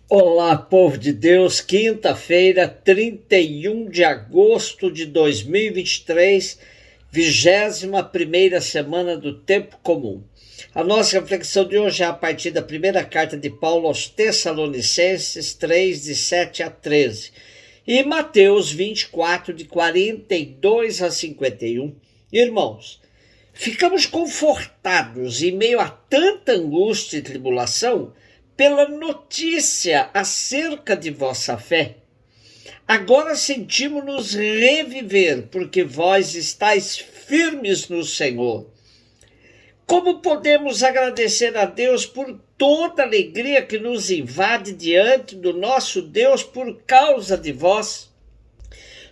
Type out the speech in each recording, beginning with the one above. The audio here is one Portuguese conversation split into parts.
Olá, povo de Deus, quinta-feira, 31 de agosto de 2023, 21ª semana do Tempo Comum. A nossa reflexão de hoje é a partir da primeira carta de Paulo aos Tessalonicenses 3, de 7 a 13, e Mateus 24, de 42 a 51. Irmãos, ficamos confortados em meio a tanta angústia e tribulação pela notícia acerca de vossa fé. Agora sentimos-nos reviver, porque vós estáis firmes no Senhor. Como podemos agradecer a Deus por toda a alegria que nos invade diante do nosso Deus por causa de vós?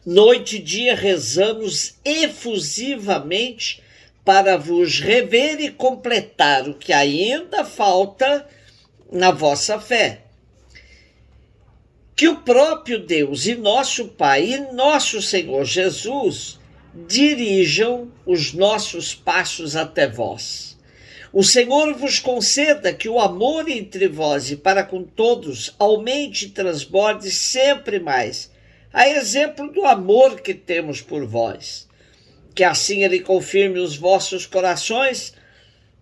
Noite e dia rezamos efusivamente para vos rever e completar o que ainda falta na vossa fé. Que o próprio Deus e nosso Pai e nosso Senhor Jesus dirijam os nossos passos até vós. O Senhor vos conceda que o amor entre vós e para com todos aumente e transborde sempre mais, a exemplo do amor que temos por vós. Que assim Ele confirme os vossos corações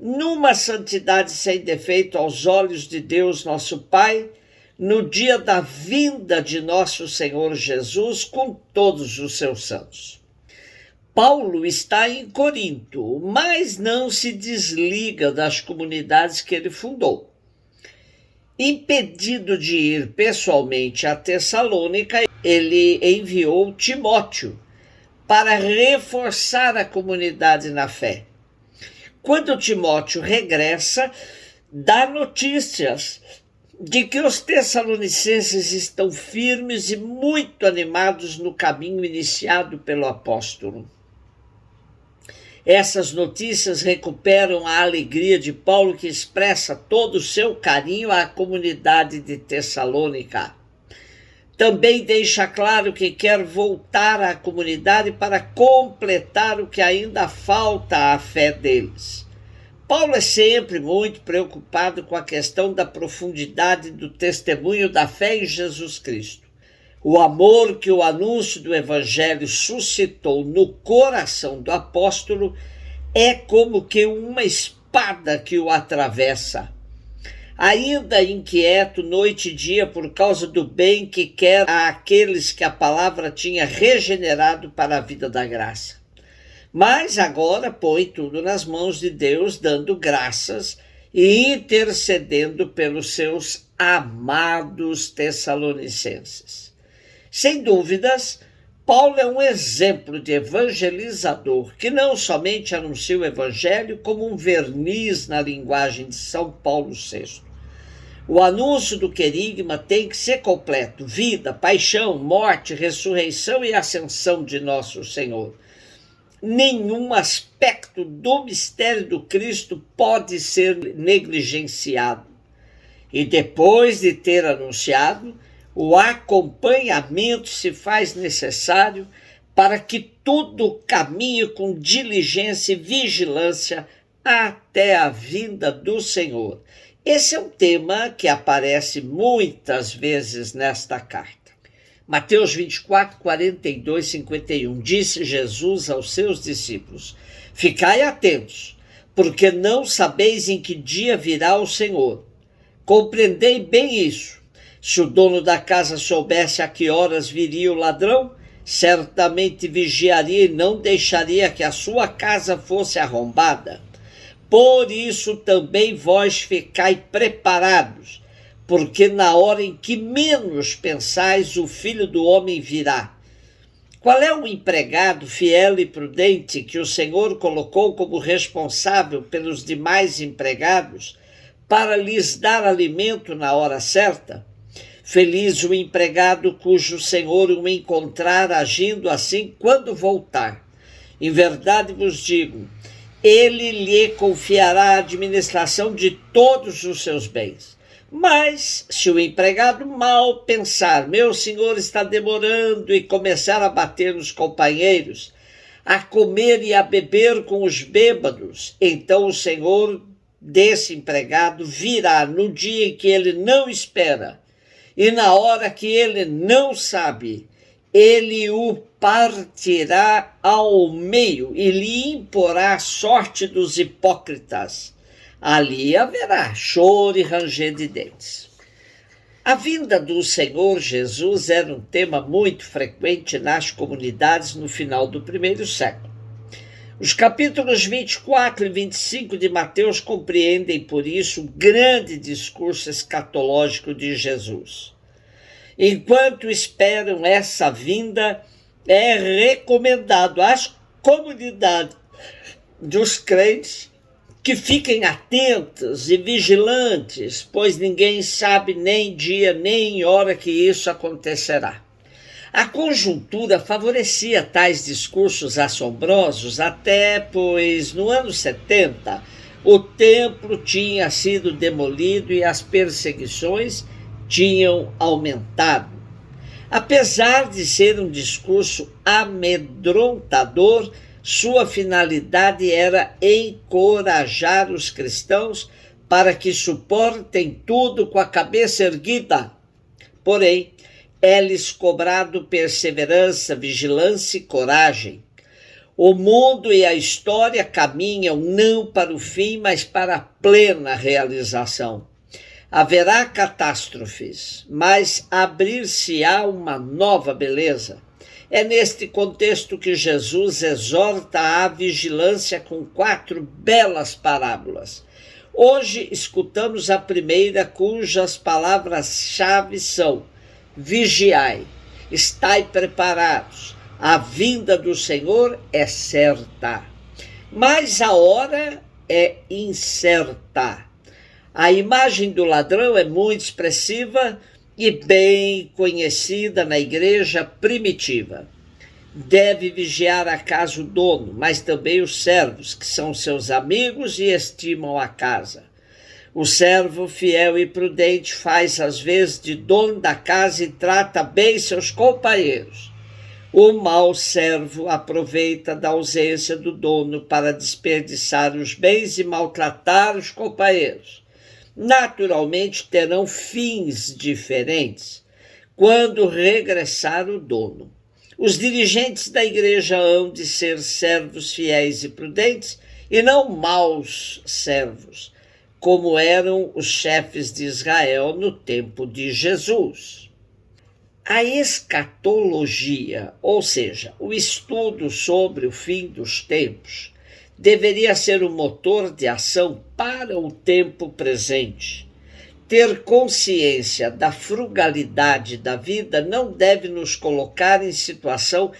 numa santidade sem defeito aos olhos de Deus nosso Pai, no dia da vinda de nosso Senhor Jesus com todos os seus santos. Paulo está em Corinto, mas não se desliga das comunidades que ele fundou. Impedido de ir pessoalmente a Tessalônica, ele enviou Timóteo para reforçar a comunidade na fé. Quando Timóteo regressa, dá notícias de que os tessalonicenses estão firmes e muito animados no caminho iniciado pelo apóstolo. Essas notícias recuperam a alegria de Paulo, que expressa todo o seu carinho à comunidade de Tessalônica. Também deixa claro que quer voltar à comunidade para completar o que ainda falta à fé deles. Paulo é sempre muito preocupado com a questão da profundidade do testemunho da fé em Jesus Cristo. O amor que o anúncio do Evangelho suscitou no coração do apóstolo é como que uma espada que o atravessa. Ainda inquieto noite e dia por causa do bem que quer àqueles que a palavra tinha regenerado para a vida da graça. Mas agora põe tudo nas mãos de Deus, dando graças e intercedendo pelos seus amados tessalonicenses. Sem dúvidas, Paulo é um exemplo de evangelizador que não somente anuncia o evangelho como um verniz na linguagem de São Paulo VI. O anúncio do querigma tem que ser completo: vida, paixão, morte, ressurreição e ascensão de nosso Senhor. Nenhum aspecto do mistério do Cristo pode ser negligenciado. E depois de ter anunciado, o acompanhamento se faz necessário para que tudo caminhe com diligência e vigilância até a vinda do Senhor. Esse é um tema que aparece muitas vezes nesta carta. Mateus 24, 42, 51. Disse Jesus aos seus discípulos: ficai atentos, porque não sabeis em que dia virá o Senhor. Compreendei bem isso. Se o dono da casa soubesse a que horas viria o ladrão, certamente vigiaria e não deixaria que a sua casa fosse arrombada. Por isso também vós ficai preparados, porque na hora em que menos pensais, o Filho do Homem virá. Qual é o empregado fiel e prudente que o Senhor colocou como responsável pelos demais empregados para lhes dar alimento na hora certa? Feliz o empregado cujo Senhor o encontrar agindo assim quando voltar. Em verdade vos digo, ele lhe confiará a administração de todos os seus bens. Mas, se o empregado mal pensar, meu senhor está demorando, e começar a bater nos companheiros, a comer e a beber com os bêbados, então o senhor desse empregado virá no dia em que ele não espera e na hora que ele não sabe, ele o partirá ao meio e lhe imporá a sorte dos hipócritas. Ali haverá choro e ranger de dentes. A vinda do Senhor Jesus era um tema muito frequente nas comunidades no final do primeiro século. Os capítulos 24 e 25 de Mateus compreendem, por isso, o grande discurso escatológico de Jesus. Enquanto esperam essa vinda, é recomendado às comunidades dos crentes que fiquem atentos e vigilantes, pois ninguém sabe nem dia nem hora que isso acontecerá. A conjuntura favorecia tais discursos assombrosos até, pois no ano 70 o templo tinha sido demolido e as perseguições tinham aumentado. Apesar de ser um discurso amedrontador, sua finalidade era encorajar os cristãos para que suportem tudo com a cabeça erguida. Porém, é-lhes cobrado perseverança, vigilância e coragem. O mundo e a história caminham não para o fim, mas para a plena realização. Haverá catástrofes, mas abrir-se-á uma nova beleza. É neste contexto que Jesus exorta à vigilância com 4 belas parábolas. Hoje escutamos a primeira, cujas palavras-chave são: vigiai, estai preparados, a vinda do Senhor é certa, mas a hora é incerta. A imagem do ladrão é muito expressiva e bem conhecida na igreja primitiva. Deve vigiar a casa o dono, mas também os servos, que são seus amigos e estimam a casa. O servo fiel e prudente faz às vezes de dono da casa e trata bem seus companheiros. O mau servo aproveita da ausência do dono para desperdiçar os bens e maltratar os companheiros. Naturalmente terão fins diferentes quando regressar o dono. Os dirigentes da igreja hão de ser servos fiéis e prudentes e não maus servos, como eram os chefes de Israel no tempo de Jesus. A escatologia, ou seja, o estudo sobre o fim dos tempos, deveria ser o motor de ação para o tempo presente. Ter consciência da frugalidade da vida não deve nos colocar em situação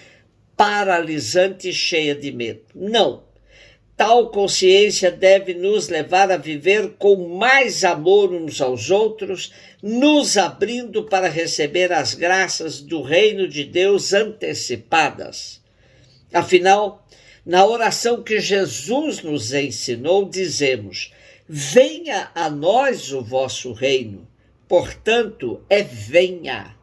paralisante e cheia de medo. Não. Tal consciência deve nos levar a viver com mais amor uns aos outros, nos abrindo para receber as graças do reino de Deus antecipadas. Afinal, na oração que Jesus nos ensinou, dizemos: venha a nós o vosso reino. Portanto, venha.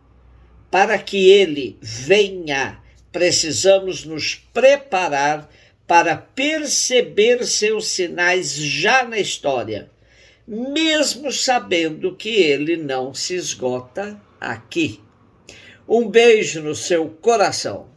Para que ele venha, precisamos nos preparar para perceber seus sinais já na história, mesmo sabendo que ele não se esgota aqui. Um beijo no seu coração.